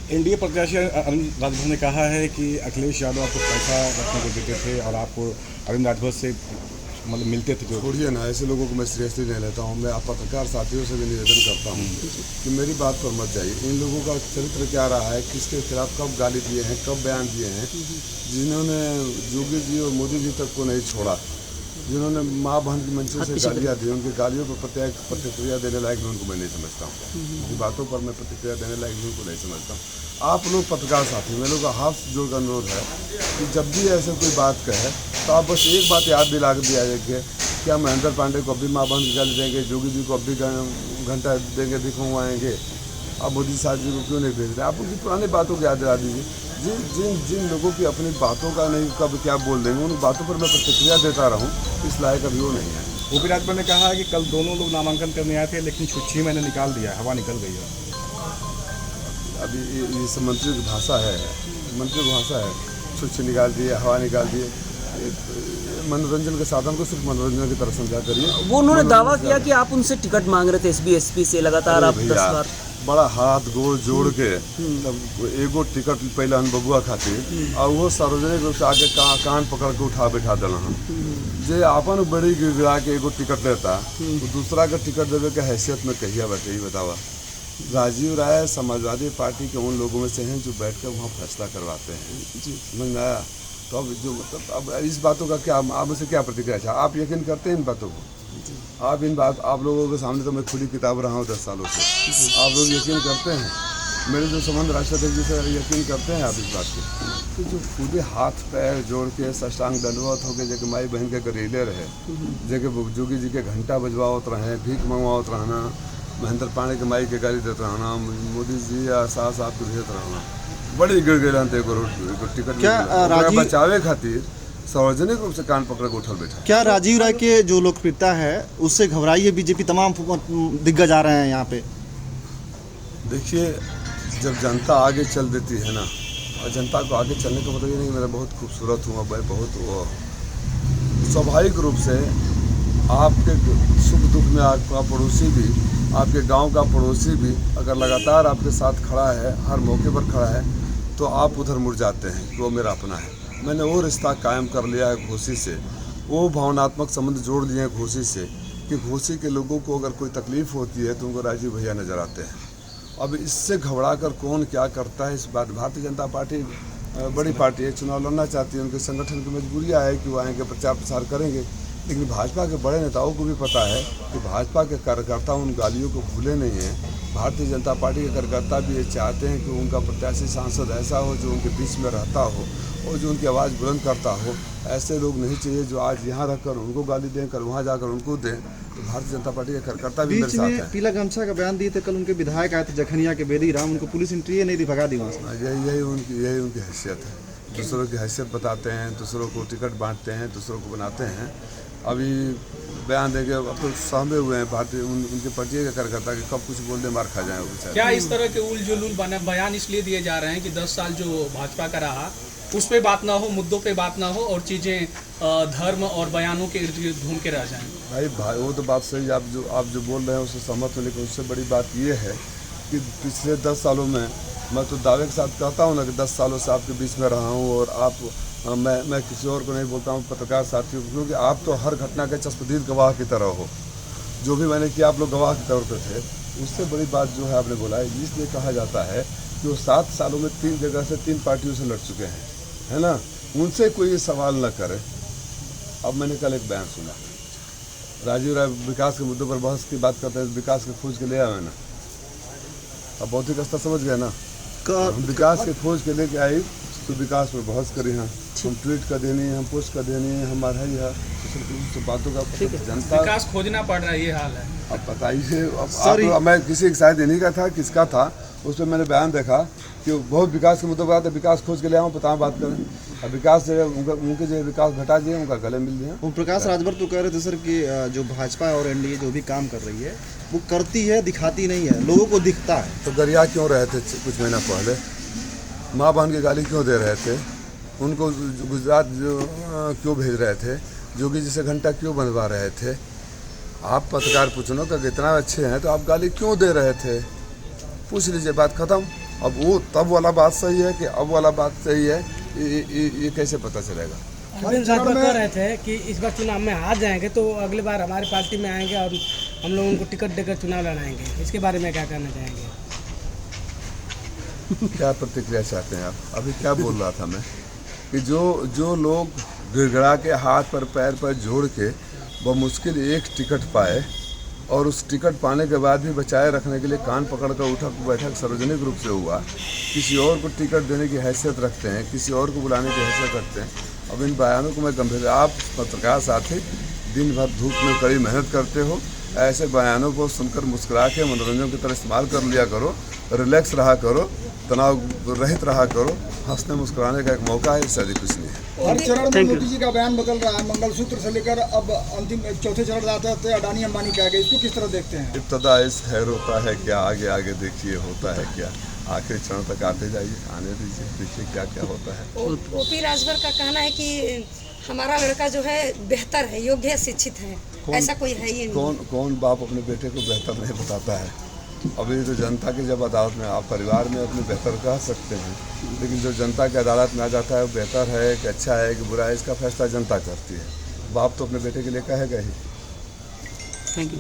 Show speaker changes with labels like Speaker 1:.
Speaker 1: NDA प्रत्याशी अरविंद राजभर ने कहा है कि अखिलेश यादव आपको पैसा रखने को देते थे और आपको अरविंद राजभर से मतलब मिलते थे। जो
Speaker 2: छोड़िए ना, ऐसे लोगों को मैं सीरियसली नहीं लेता हूँ। मैं पत्रकार साथियों से भी निवेदन करता हूँ कि मेरी बात पर मत जाइए। इन लोगों का चरित्र क्या रहा है, किसके खिलाफ कब गाली दिए हैं, कब बयान दिए हैं, जिन्होंने योगी जी और मोदी जी तक को नहीं छोड़ा, जिन्होंने माँ बहन की मंशों से गालियाँ दी, उनकी गालियों पर प्रतिक्रिया देने लायक उनको मैं नहीं समझता हूँ। उनकी बातों पर मैं प्रतिक्रिया देने लायक उनको नहीं समझता हूँ। आप लोग पत्रकार साथी, मेरे लोग का हाथ जोड़ का अनुरोध है कि जब भी ऐसे कोई बात कहे तो आप बस एक बात याद दिला के दिया जाए, क्या महेंद्र पांडे को अब भी माँ बहन की गाली देंगे, योगी जी को अब भी घंटा देंगे, दिखवाएंगे, अब मोदी साहब जी को क्यों नहीं भेज रहे? आप उनकी पुरानी बातों को याद दिला दीजिए। जिन लोगों की अपनी बातों का नहीं कब क्या बोल देंगे, उन बातों पर मैं प्रतिक्रिया देता रहूं, इस लायक अभी वो नहीं है।
Speaker 1: ओपी राजभर ने कहा है कि कल दोनों लोग नामांकन करने आए थे, लेकिन 6 महीने निकाल दिया, हवा निकल गई है।
Speaker 2: अभी ये सब मंत्री की भाषा है, मंत्री की भाषा है, छुच्छी निकाल दिए, हवा निकाल दिए। मनोरंजन के साधन को सिर्फ मनोरंजन की तरह समझा करिए।
Speaker 3: वो उन्होंने दावा किया कि आप उनसे टिकट मांग रहे थे एसबी से, लगातार आप 10 बार
Speaker 2: बड़ा हाथ गोड़ जोड़ के तब एगो टिकट पहले हम बबुआ खातिर और वो सार्वजनिक रूप से आके कान पकड़ के उठा बैठा दिला जे अपन बड़ी गिड़गिड़ा के एगो टिकट लेता, तो दूसरा का टिकट देवे के हैसियत में कहिया बैठे ही बतावा। राजीव राय समाजवादी पार्टी के उन लोगों में से हैं जो बैठ कर वहाँ फैसला करवाते हैं। समझ में आया? तो अब जो मतलब अब इस बातों का क्या, आप मुझसे क्या प्रतिक्रिया है? आप यकीन करते हैं इन बातों को? आप लोगों के सामने तो मैं खुली किताब रहा हूँ 10 सालों से। आप लोग यकीन करते हैं? मेरे जो संबंध राष्ट्रपति जी से यकीन करते हैं आप इस बात के? तो जो खुदे हाथ पैर जोड़ के साष्टांग दंडवत होकर जगह माई बहन के गरीले रहे, जगह जोगी जी के घंटा बजवावत रहे, भीख मंगवावत रहना, महेंद्र पांडे के माई के गाली देते रहना, मोदी जी या सास आपको भेजते रहना, बड़ी गिड़गिड़ा टिकट क्या बचावे खातिर सार्वजनिक रूप से कान पकड़ के उठल बैठा।
Speaker 4: क्या राजीव राय के जो लोकप्रियता है उससे घबराई है बीजेपी? तमाम दिग्गज आ रहे हैं यहाँ पे।
Speaker 2: देखिए, जब जनता आगे चल देती है ना, और जनता को आगे चलने का मतलब ये नहीं मेरा बहुत खूबसूरत हूँ, मैं बहुत वो स्वाभाविक रूप से आपके सुख दुख में आपका पड़ोसी भी, आपके गांव का पड़ोसी भी अगर लगातार आपके साथ खड़ा है, हर मौके पर खड़ा है, तो आप उधर मुड़ जाते हैं कि वो मेरा अपना है। मैंने वो रिश्ता कायम कर लिया है घोसी से, वो भावनात्मक संबंध जोड़ लिए हैं घोसी से कि घोसी के लोगों को अगर कोई तकलीफ़ होती है तो उनको राजीव भैया नज़र आते हैं। अब इससे घबरा कर कौन क्या करता है इस बात, भारतीय जनता पार्टी बड़ी पार्टी है, चुनाव लड़ना चाहती है, उनके संगठन की मजबूरियाँ है कि वो आएंगे, प्रचार प्रसार करेंगे। लेकिन भाजपा के बड़े नेताओं को भी पता है कि भाजपा के कार्यकर्ता उन गालियों को भूले नहीं हैं। भारतीय जनता पार्टी के कार्यकर्ता भी ये चाहते हैं कि उनका प्रत्याशी सांसद ऐसा हो जो उनके बीच में रहता हो और जो उनकी आवाज़ बुलंद करता हो। ऐसे लोग नहीं चाहिए जो आज यहाँ रखकर उनको गाली दें, कल वहाँ जाकर उनको दें। तो भारतीय जनता पार्टी के कार्यकर्ता भी मेरे साथ हैं।
Speaker 4: पीला गमछा का बयान दिए थे कल, उनके विधायक आए थे जखनिया के बेदी राम, उनको पुलिस एंट्री नहीं दी, भगा दी वहाँ से।
Speaker 2: यही उनकी हैसियत है। दूसरों की हैसियत बताते हैं, दूसरों को टिकट बांटते हैं, दूसरों को बनाते हैं। अभी बयान देंगे, अब तो सहमे हुए हैं भारतीय उनके पार्टी के कार्यकर्ता कि कब कुछ बोल दे मार खा जाए।
Speaker 5: क्या इस तरह के उल जुलूल बयान इसलिए दिए जा रहे हैं कि 10 साल जो भाजपा का रहा उस पे बात ना हो, मुद्दों पे बात ना हो और चीज़ें धर्म और बयानों के इर्द गिर्द घूम के रह जाएं?
Speaker 2: भाई वो तो बात सही है, आप जो बोल रहे हैं उससे सहमत हूँ। लेकिन उससे बड़ी बात ये है कि पिछले 10 सालों में मैं तो दावे के साथ कहता हूँ ना कि 10 सालों से आपके बीच में रहा हूँ और मैं किसी और को नहीं बोलता हूँ, पत्रकार साथियों को, क्योंकि आप तो हर घटना के चश्मदीद गवाह की तरह हो। जो भी मैंने किया आप लोग गवाह के तौर पर थे। उससे बड़ी बात जो है आपने बोला है, इसलिए कहा जाता है कि वो 7 सालों में 3 जगह से 3 पार्टियों से लड़ चुके हैं, है ना। उनसे कोई सवाल न करे। अब मैंने कल एक बयान सुना, राजीव राय विकास के मुद्दों पर बहस की बात करते हैं, विकास के खोज के ले आए ना। अब भौतिक स्तर समझ गए ना, हम विकास के खोज के लेके आई तो विकास पर बहस करी, हाँ हम ट्वीट कर देनी है, हम पोस्ट कर देनी है, हमारा है यह तो बातों का
Speaker 5: जनता विकास खोजना पड़ रहा है, ये हाल है।
Speaker 2: अब बताइए, अब मैं किसी शायद इन्हीं का था, किसका था, उस पर मैंने बयान देखा कि बहुत विकास के मुद्दों पर आता, विकास खोज के ले आऊँ पता बात करें। अब विकास जो उनके जो विकास घटा दिए उनका गले मिल दिया।
Speaker 4: ओम प्रकाश राजभर तो कह रहे थे सर कि जो भाजपा और एनडीए जो भी काम कर रही है वो करती है, दिखाती नहीं है, लोगों को दिखता है।
Speaker 2: तो गरिया क्यों रहे थे कुछ महीना पहले, माँ बहन की गाली क्यों दे रहे थे, उनको गुजरात जो क्यों भेज रहे थे, जोगी जी से घंटा क्यों बनवा रहे थे? आप पत्रकार पूछनो कि इतना अच्छे हैं तो आप गाली क्यों दे रहे थे? पूछ लीजिए, बात खत्म। अब वो तब वाला बात सही है कि अब वाला बात सही है, ये कैसे पता चलेगा?
Speaker 6: अरविंद राजभर कह रहे थे कि इस बार चुनाव में हार जाएंगे तो अगली बार हमारी पार्टी में आएंगे और हम लोग उनको टिकट देकर चुनाव लड़ाएंगे। इसके बारे में क्या कहना चाहेंगे?
Speaker 2: क्या प्रतिक्रिया चाहते हैं आप? अभी क्या बोल रहा था मैं कि जो लोग गिड़गिड़ा के हाथ पर पैर पर जोड़ के बमुश्किल एक टिकट पाए और उस टिकट पाने के बाद भी बचाए रखने के लिए कान पकड़ कर उठक बैठक सार्वजनिक रूप से हुआ, किसी और को टिकट देने की हैसियत रखते हैं, किसी और को बुलाने की हैसियत रखते हैं। अब इन बयानों को मैं गंभीर, आप पत्रकार साथी दिन भर धूप में कड़ी मेहनत करते हो, ऐसे बयानों को सुनकर मुस्कुरा के मनोरंजन की तरह इस्तेमाल कर लिया करो, रिलैक्स रहा करो, तनाव रहित रहा करो। हंसने मुस्कुराने का एक मौका है, इससे अधिक कुछ नहीं है।
Speaker 7: हर चरण में मोदी जी का बयान बदल रहा है, मंगलसूत्र से लेकर अब अंतिम चौथे चरण जाते थे अडानी अंबानी के आगे, इसको किस तरह देखते हैं?
Speaker 2: इब्तदा इस खैर होता है क्या, आगे आगे देखिए होता है क्या, आखिरी चरण तक आते जाइए, आने दीजिए, देखिए क्या क्या होता है।
Speaker 8: ओपी राजभर का कहना है कि हमारा लड़का जो है बेहतर है, योग्य है, शिक्षित है, ऐसा कोई है ही नहीं।
Speaker 2: कौन बाप अपने बेटे को बेहतर नहीं बताता है? अभी तो जनता की जब अदालत में आप परिवार में अपने बेहतर कह सकते हैं, लेकिन जो जनता की अदालत में आ जाता है वो बेहतर है कि अच्छा है कि बुरा है, इसका फैसला जनता करती है। बाप तो अपने बेटे के लिए कहेगा ही।
Speaker 3: Thank you.